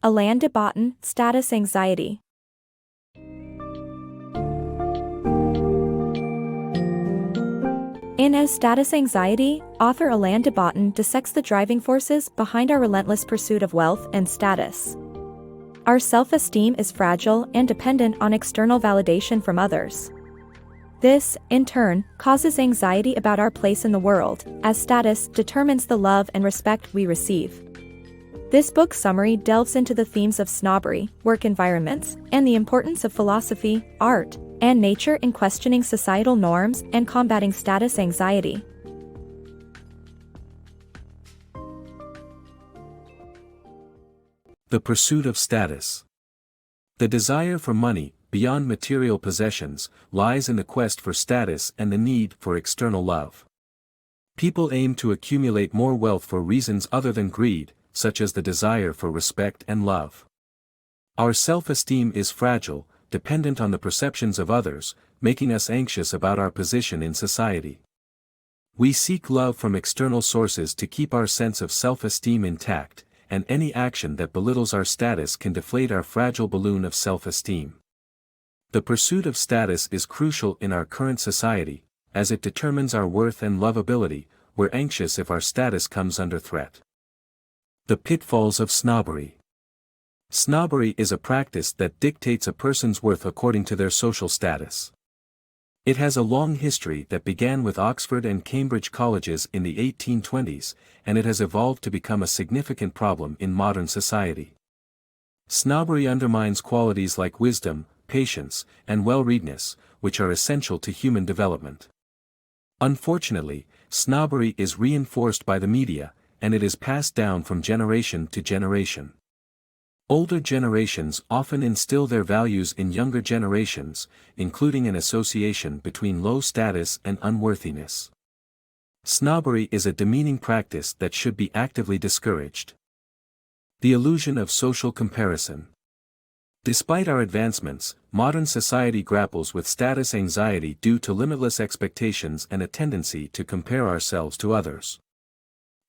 Alain de Botton, Status Anxiety. In As Status Anxiety, author Alain de Botton dissects the driving forces behind our relentless pursuit of wealth and status. Our self-esteem is fragile and dependent on external validation from others. This, in turn, causes anxiety about our place in the world, as status determines the love and respect we receive. This book summary delves into the themes of snobbery, work environments, and the importance of philosophy, art, and nature in questioning societal norms and combating status anxiety. The pursuit of status. The desire for money, beyond material possessions, lies in the quest for status and the need for external love. People aim to accumulate more wealth for reasons other than greed, such as the desire for respect and love. Our self-esteem is fragile, dependent on the perceptions of others, making us anxious about our position in society. We seek love from external sources to keep our sense of self-esteem intact, and any action that belittles our status can deflate our fragile balloon of self-esteem. The pursuit of status is crucial in our current society, as it determines our worth and lovability. We're anxious if our status comes under threat. The pitfalls of snobbery. Snobbery is a practice that dictates a person's worth according to their social status. It has a long history that began with Oxford and Cambridge colleges in the 1820s, and it has evolved to become a significant problem in modern society. Snobbery undermines qualities like wisdom, patience, and well-readness, which are essential to human development. Unfortunately, snobbery is reinforced by the media, and it is passed down from generation to generation. Older generations often instill their values in younger generations, including an association between low status and unworthiness. Snobbery is a demeaning practice that should be actively discouraged. The illusion of social comparison. Despite our advancements, modern society grapples with status anxiety due to limitless expectations and a tendency to compare ourselves to others.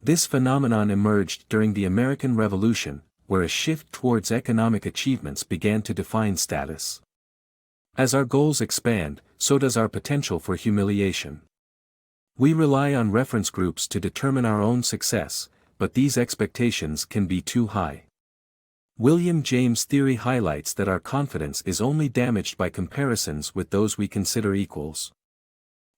This phenomenon emerged during the American Revolution, where a shift towards economic achievements began to define status. As our goals expand, so does our potential for humiliation. We rely on reference groups to determine our own success, but these expectations can be too high. William James' theory highlights that our confidence is only damaged by comparisons with those we consider equals.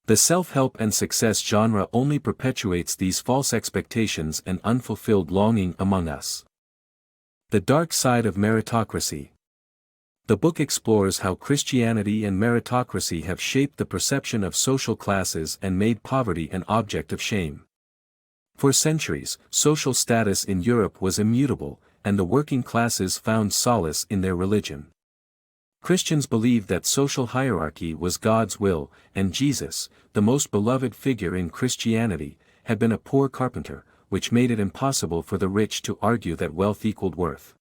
The self-help and success genre only perpetuates these false expectations and unfulfilled longing among us. The Dark Side of Meritocracy. The book explores how Christianity and meritocracy have shaped the perception of social classes and made poverty an object of shame. For centuries, social status in Europe was immutable, and the working classes found solace in their religion. Christians believed that social hierarchy was God's will, and Jesus, the most beloved figure in Christianity, had been a poor carpenter, which made it impossible for the rich to argue that wealth equaled worth.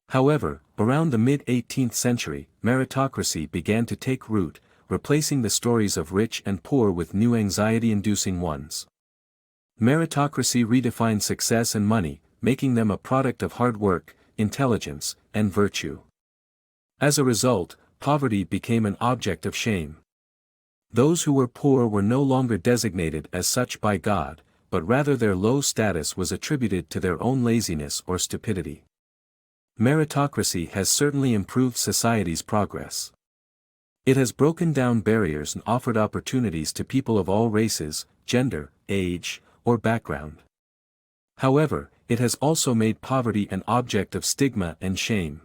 However, around the mid-18th century, meritocracy began to take root, replacing the stories of rich and poor with new anxiety-inducing ones. Meritocracy redefined success and money, making them a product of hard work, intelligence, and virtue. As a result, poverty became an object of shame. Those who were poor were no longer designated as such by God, but rather their low status was attributed to their own laziness or stupidity. Meritocracy has certainly improved society's progress. It has broken down barriers and offered opportunities to people of all races, gender, age, or background. However, it has also made poverty an object of stigma and shame.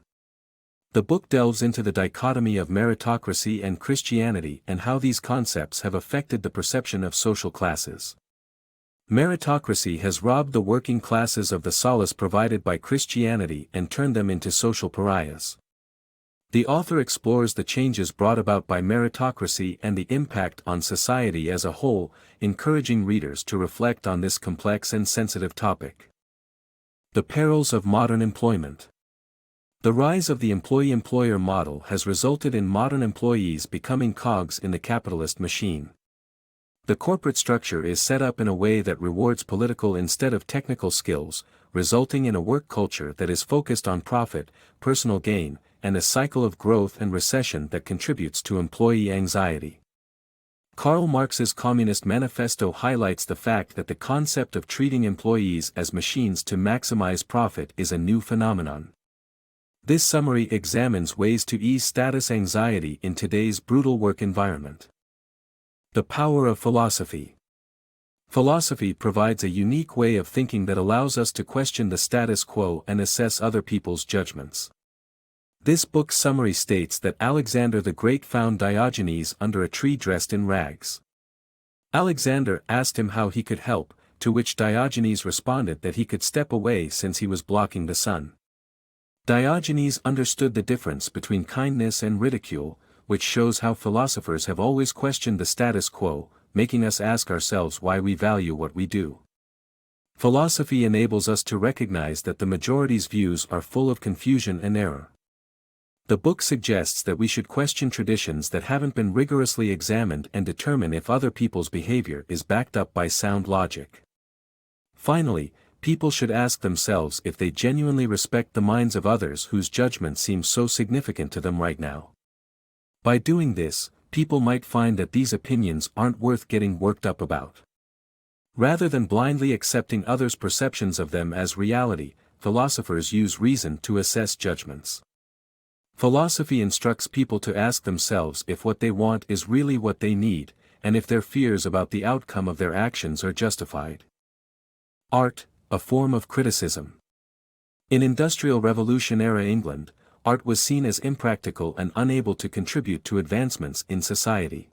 The book delves into the dichotomy of meritocracy and Christianity and how these concepts have affected the perception of social classes. Meritocracy has robbed the working classes of the solace provided by Christianity and turned them into social pariahs. The author explores the changes brought about by meritocracy and the impact on society as a whole, encouraging readers to reflect on this complex and sensitive topic. The perils of modern employment. The rise of the employee-employer model has resulted in modern employees becoming cogs in the capitalist machine. The corporate structure is set up in a way that rewards political instead of technical skills, resulting in a work culture that is focused on profit, personal gain, and a cycle of growth and recession that contributes to employee anxiety. Karl Marx's Communist Manifesto highlights the fact that the concept of treating employees as machines to maximize profit is a new phenomenon. This summary examines ways to ease status anxiety in today's brutal work environment. The power of philosophy. Philosophy provides a unique way of thinking that allows us to question the status quo and assess other people's judgments. This book's summary states that Alexander the Great found Diogenes under a tree dressed in rags. Alexander asked him how he could help, to which Diogenes responded that he could step away since he was blocking the sun. Diogenes understood the difference between kindness and ridicule, which shows how philosophers have always questioned the status quo, making us ask ourselves why we value what we do. Philosophy enables us to recognize that the majority's views are full of confusion and error. The book suggests that we should question traditions that haven't been rigorously examined and determine if other people's behavior is backed up by sound logic. Finally, people should ask themselves if they genuinely respect the minds of others whose judgment seems so significant to them right now. By doing this, people might find that these opinions aren't worth getting worked up about. Rather than blindly accepting others' perceptions of them as reality, philosophers use reason to assess judgments. Philosophy instructs people to ask themselves if what they want is really what they need, and if their fears about the outcome of their actions are justified. Art, a form of criticism. In Industrial Revolution-era England, art was seen as impractical and unable to contribute to advancements in society.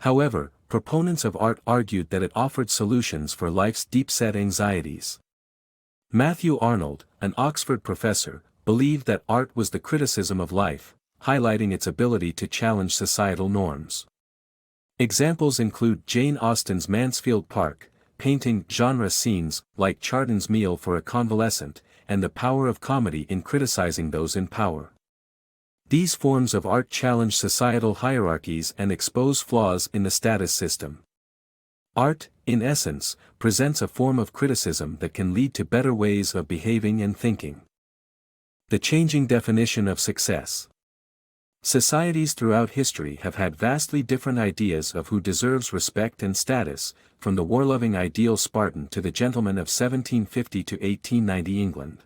However, proponents of art argued that it offered solutions for life's deep-set anxieties. Matthew Arnold, an Oxford professor, believed that art was the criticism of life, highlighting its ability to challenge societal norms. Examples include Jane Austen's Mansfield Park, painting genre scenes like Chardon's Meal for a Convalescent, and the power of comedy in criticizing those in power. These forms of art challenge societal hierarchies and expose flaws in the status system. Art, in essence, presents a form of criticism that can lead to better ways of behaving and thinking. The changing definition of success. Societies throughout history have had vastly different ideas of who deserves respect and status, from the war-loving ideal Spartan to the gentleman of 1750 to 1890 England.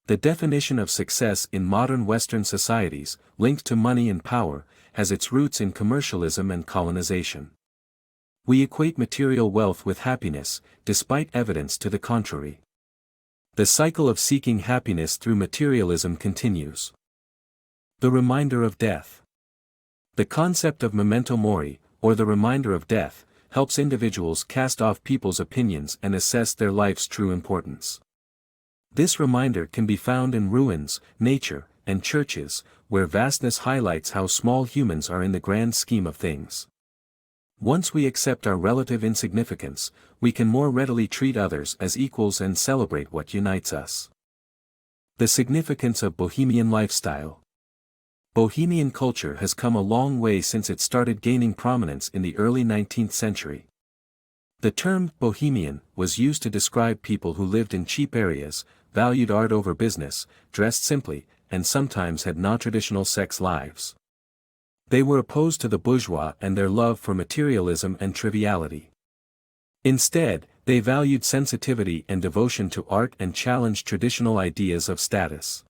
The definition of success in modern Western societies, linked to money and power, has its roots in commercialism and colonization. We equate material wealth with happiness, despite evidence to the contrary. The cycle of seeking happiness through materialism continues. The reminder of death. The concept of memento mori, or the reminder of death, helps individuals cast off people's opinions and assess their life's true importance. This reminder can be found in ruins, nature, and churches, where vastness highlights how small humans are in the grand scheme of things. Once we accept our relative insignificance, we can more readily treat others as equals and celebrate what unites us. The significance of Bohemian lifestyle. Bohemian culture has come a long way since it started gaining prominence in the early 19th century. The term Bohemian was used to describe people who lived in cheap areas, valued art over business, dressed simply, and sometimes had non-traditional sex lives. They were opposed to the bourgeois and their love for materialism and triviality. Instead, they valued sensitivity and devotion to art and challenged traditional ideas of status.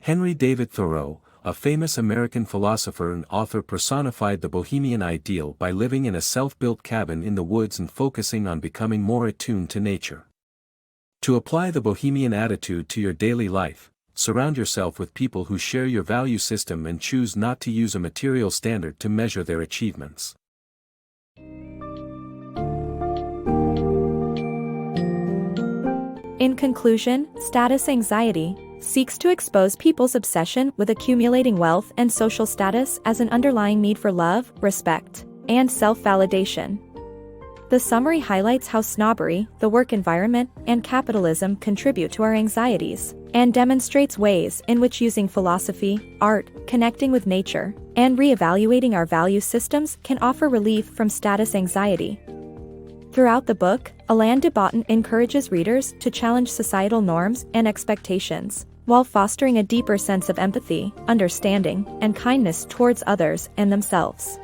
Henry David Thoreau, a famous American philosopher and author, personified the Bohemian ideal by living in a self-built cabin in the woods and focusing on becoming more attuned to nature. To apply the Bohemian attitude to your daily life, surround yourself with people who share your value system and choose not to use a material standard to measure their achievements. In conclusion, status anxiety seeks to expose people's obsession with accumulating wealth and social status as an underlying need for love, respect, and self-validation. The summary highlights how snobbery, the work environment, and capitalism contribute to our anxieties, and demonstrates ways in which using philosophy, art, connecting with nature, and reevaluating our value systems can offer relief from status anxiety. Throughout the book, Alain de Botton encourages readers to challenge societal norms and expectations, while fostering a deeper sense of empathy, understanding, and kindness towards others and themselves.